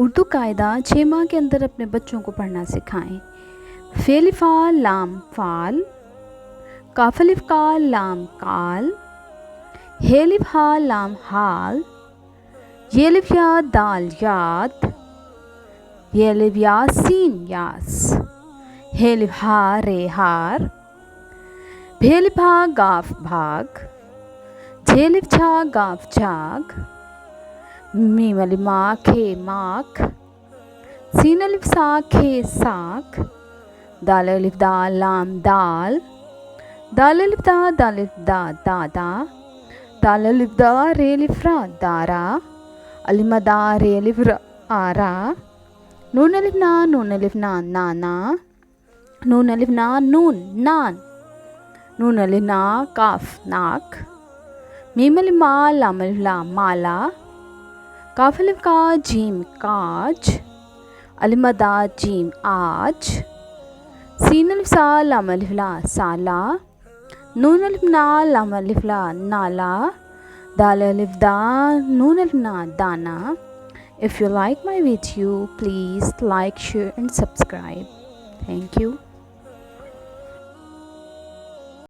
उर्दू कायदा 6 माह के अंदर अपने बच्चों को पढ़ना सिखाएं। फेलिफा लाम फाल, काफलिफ का लाम काल, हेलिफ हा लाम हाल, येलिफ या दाल याद, येलिफ या सीन यास, हेलिफ हा रे हार, भेलिफ हा गाफ भाग, झेलिफ छा गाफ झाग, मीम अलिफ मा खे माख, सीन अलिफ सा खे साख, दाल अलिफ दा लाम दाल, दाल अलिफ दा दादा, दाल अलिफ दा रे अलिफ रा दारा, अलिफ दा रे अलिफ रा आरा, नून अलिफ ना नाना, नून अलिफ ना नून नान, नून अलिफ ना काफ नाक, मीम अलिफ मा लाम अलिफ ला माला, काफ अलिफ का जीम काज, अलिफ मदा जीम आज, सीन अलिफ सा लाम अलिफ ला साला, नून अलिफ ना लाम अलिफ ला नाला, दाल अलिफ दा नून अलिफ ना दाना. If you like my video, please like, share and subscribe. Thank you.